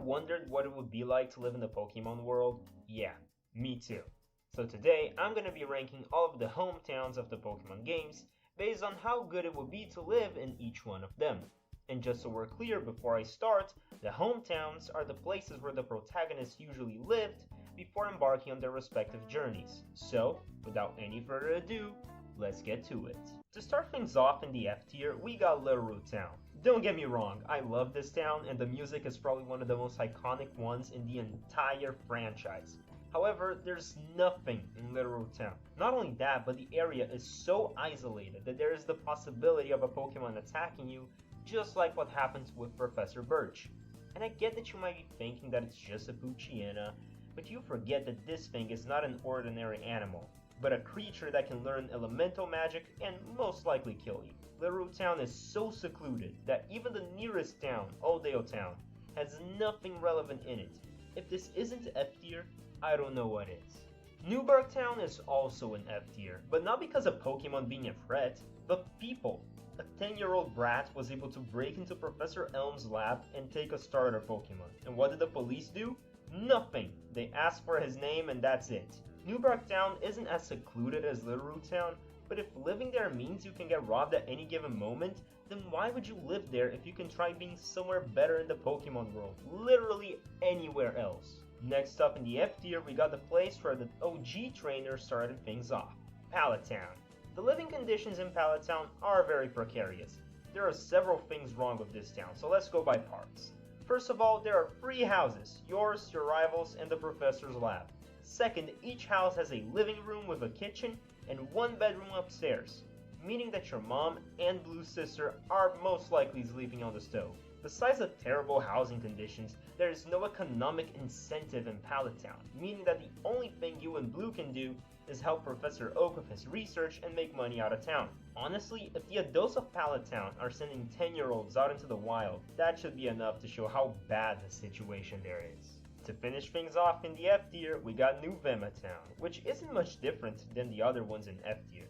wondered what it would be like to live in the Pokemon world? Yeah, me too. So today, I'm gonna be ranking all of the hometowns of the Pokemon games based on how good it would be to live in each one of them. And just so we're clear before I start, the hometowns are the places where the protagonists usually lived before embarking on their respective journeys. So, without any further ado, let's get to it. To start things off in the F tier, we got Littleroot Town. Don't get me wrong, I love this town and the music is probably one of the most iconic ones in the entire franchise. However, there's nothing in Littleroot Town. Not only that, but the area is so isolated that there is the possibility of a Pokemon attacking you, just like what happens with Professor Birch. And I get that you might be thinking that it's just a Poochyena, but you forget that this thing is not an ordinary animal, but a creature that can learn elemental magic and most likely kill you. Littleroot Town is so secluded that even the nearest town, Oldale Town, has nothing relevant in it. If this isn't F tier, I don't know what is. Newburgh Town is also in F tier, but not because of Pokemon being a threat, but people. A 10-year-old brat was able to break into Professor Elm's lab and take a starter Pokemon. And what did the police do? Nothing. They asked for his name and that's it. Newburgh Town isn't as secluded as Littleroot Town, but if living there means you can get robbed at any given moment, then why would you live there if you can try being somewhere better in the Pokemon world, literally anywhere else? Next up in the F tier, we got the place where the OG trainer started things off, Pallet Town. The living conditions in Pallet Town are very precarious. There are several things wrong with this town, so let's go by parts. First of all, there are 3 houses, yours, your rival's, and the professor's lab. Second, each house has a living room with a kitchen and 1 bedroom upstairs, meaning that your mom and Blue's sister are most likely sleeping on the stove. Besides the terrible housing conditions, there is no economic incentive in Pallet Town, meaning that the only thing you and Blue can do is help Professor Oak with his research and make money out of town. Honestly, if the adults of Pallet Town are sending 10-year-olds out into the wild, that should be enough to show how bad the situation there is. To finish things off in the F tier, we got New Vema Town, which isn't much different than the other ones in F tier.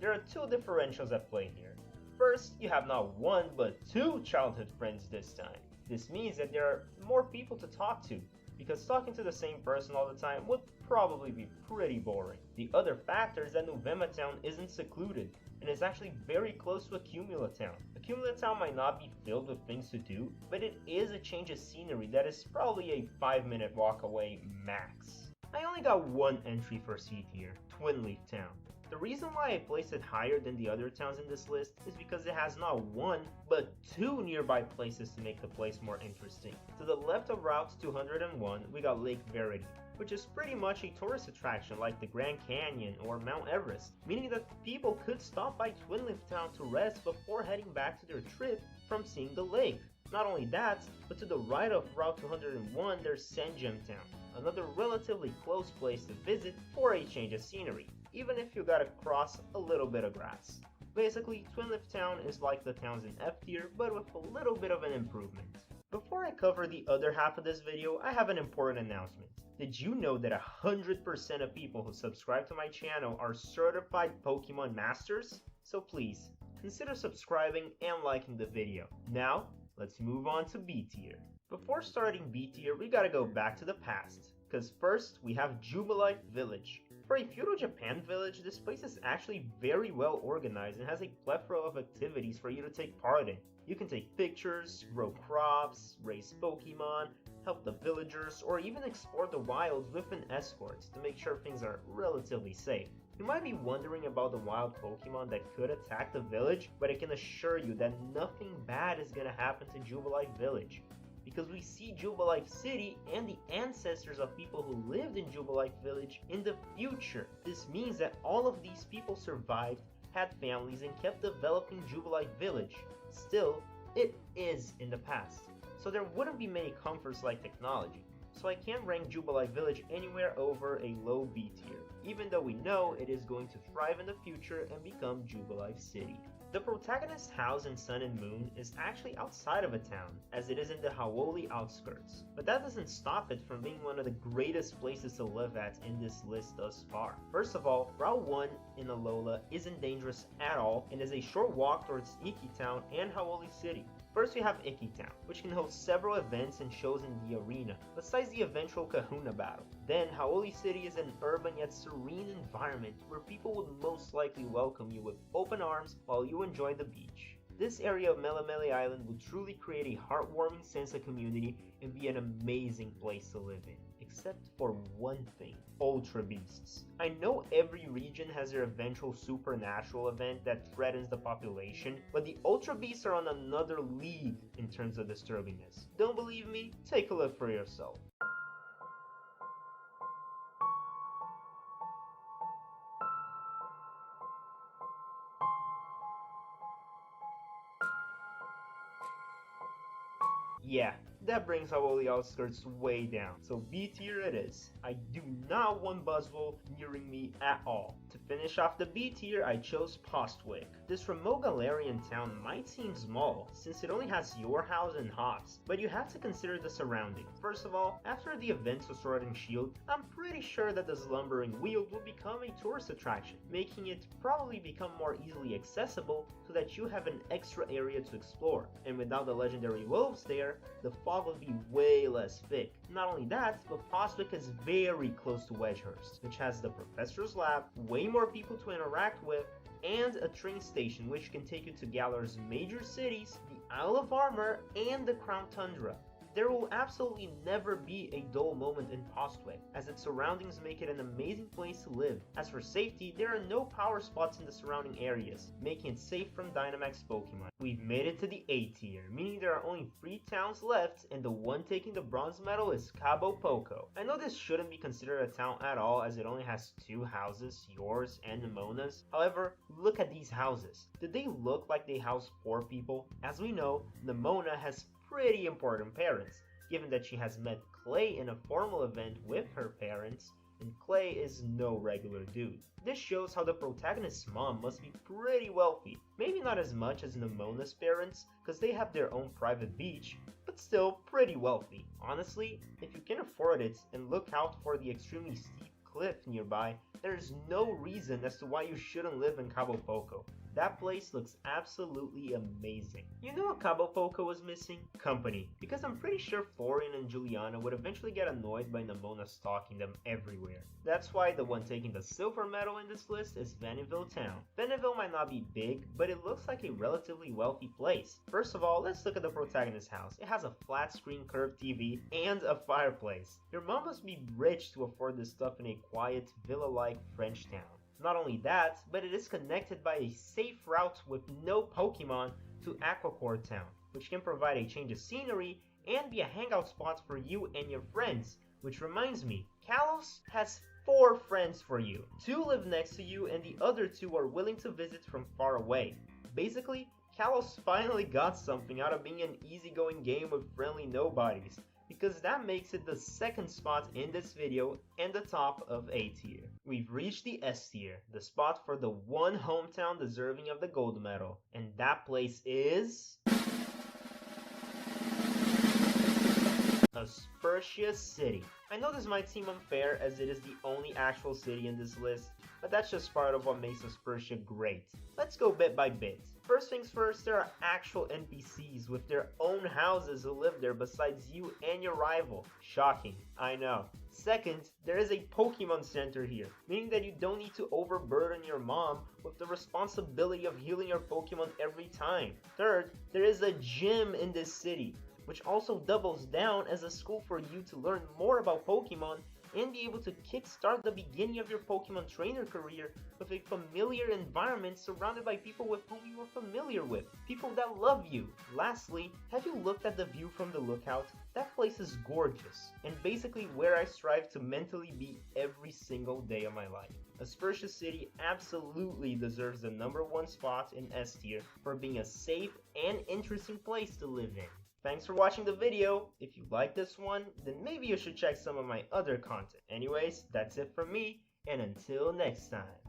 There are 2 differentials at play here. First, you have not 1 but 2 childhood friends this time. This means that there are more people to talk to, because talking to the same person all the time would probably be pretty boring. The other factor is that New Vema Town isn't secluded, and is actually very close to Accumula Town. Accumula Town might not be filled with things to do, but it is a change of scenery that is probably a 5-minute walk away max. I only got 1 entry for C tier, Twin Leaf Town. The reason why I placed it higher than the other towns in this list is because it has not 1, but 2 nearby places to make the place more interesting. To the left of Route 201, we got Lake Verity, which is pretty much a tourist attraction like the Grand Canyon or Mount Everest, meaning that people could stop by Twin Leaf Town to rest before heading back to their trip from seeing the lake. Not only that, but to the right of Route 201 there's Sanjem Town, another relatively close place to visit for a change of scenery, even if you gotta cross a little bit of grass. Basically, Twin Leaf Town is like the towns in F tier, but with a little bit of an improvement. Before I cover the other half of this video, I have an important announcement. Did you know that 100% of people who subscribe to my channel are certified Pokemon Masters? So please, consider subscribing and liking the video. Now, let's move on to B tier. Before starting B tier, we gotta go back to the past, cause first we have Jubilite Village. For a feudal Japan village, this place is actually very well organized and has a plethora of activities for you to take part in. You can take pictures, grow crops, raise Pokemon, help the villagers, or even explore the wilds with an escort to make sure things are relatively safe. You might be wondering about the wild Pokemon that could attack the village, but I can assure you that nothing bad is gonna happen to Jubilite Village, because we see Jubilite City and the ancestors of people who lived in Jubilite Village in the future. This means that all of these people survived, had families, and kept developing Jubilite Village. Still, it is in the past, so there wouldn't be many comforts like technology. So I can't rank Jubilite Village anywhere over a low B tier, even though we know it is going to thrive in the future and become Jubilite City. The protagonist's house in Sun and Moon is actually outside of a town, as it is in the Hawoli outskirts, but that doesn't stop it from being one of the greatest places to live at in this list thus far. First of all, Route 1 in Alola isn't dangerous at all and is a short walk towards Iki Town and Hawoli City. First we have Icky Town, which can host several events and shows in the arena, besides the eventual Kahuna battle. Then Hau'oli City is an urban yet serene environment where people would most likely welcome you with open arms while you enjoy the beach. This area of Melemele Island would truly create a heartwarming sense of community and be an amazing place to live in. Except for one thing, Ultra Beasts. I know every region has their eventual supernatural event that threatens the population, but the Ultra Beasts are on another league in terms of disturbingness. Don't believe me? Take a look for yourself. Yeah, that brings Hau'oli Outskirts way down, so B tier it is. I do not want Buzzwole nearing me at all. To finish off the B tier, I chose Postwick. This remote Galarian town might seem small, since it only has your house and hops, but you have to consider the surroundings. First of all, after the events of Sword and Shield, I'm pretty sure that the Slumbering Weald will become a tourist attraction, making it probably become more easily accessible so that you have an extra area to explore. And without the legendary wolves there, the fog will be way less thick. Not only that, but Postwick is very close to Wedgehurst, which has the Professor's Lab, way more people to interact with, and a train station which can take you to Galar's major cities, the Isle of Armor, and the Crown Tundra. There will absolutely never be a dull moment in Postwick, as its surroundings make it an amazing place to live. As for safety, there are no power spots in the surrounding areas, making it safe from Dynamax Pokemon. We've made it to the A tier, meaning there are only 3 towns left, and the one taking the bronze medal is Cabo Poco. I know this shouldn't be considered a town at all, as it only has 2 houses, yours and Nemona's. However, look at these houses. Did they look like they house poor people? As we know, Nemona has pretty important parents, given that she has met Clay in a formal event with her parents, and Clay is no regular dude. This shows how the protagonist's mom must be pretty wealthy. Maybe not as much as Nemona's parents, because they have their own private beach, but still pretty wealthy. Honestly, if you can afford it and look out for the extremely steep cliff nearby, there's no reason as to why you shouldn't live in Cabo Poco. That place looks absolutely amazing. You know what Cabo Poco was missing? Company. Because I'm pretty sure Florian and Juliana would eventually get annoyed by Nemona stalking them everywhere. That's why the one taking the silver medal in this list is Vaniville Town. Vaniville might not be big, but it looks like a relatively wealthy place. First of all, let's look at the protagonist's house. It has a flat screen curved TV and a fireplace. Your mom must be rich to afford this stuff in a quiet, villa-like French town. Not only that, but it is connected by a safe route with no Pokemon to Aquacore Town, which can provide a change of scenery and be a hangout spot for you and your friends. Which reminds me, Kalos has 4 friends for you. 2 live next to you and the other 2 are willing to visit from far away. Basically, Kalos finally got something out of being an easygoing game with friendly nobodies, because that makes it the 2nd spot in this video and the top of A tier. We've reached the S tier, the spot for the one hometown deserving of the gold medal, and that place is Aspertia City. I know this might seem unfair as it is the only actual city in this list, but that's just part of what makes Aspertia great. Let's go bit by bit. First things first, there are actual NPCs with their own houses who live there besides you and your rival. Shocking, I know. Second, there is a Pokemon Center here, meaning that you don't need to overburden your mom with the responsibility of healing your Pokemon every time. Third, there is a gym in this city, which also doubles down as a school for you to learn more about Pokemon and be able to kickstart the beginning of your Pokemon trainer career with a familiar environment surrounded by people with whom you are familiar with, people that love you. Lastly, have you looked at the view from the lookout? That place is gorgeous, and basically where I strive to mentally be every single day of my life. Aspertia City absolutely deserves the #1 spot in S tier for being a safe and interesting place to live in. Thanks for watching the video. If you like this one, then maybe you should check some of my other content. Anyways, that's it from me, and until next time.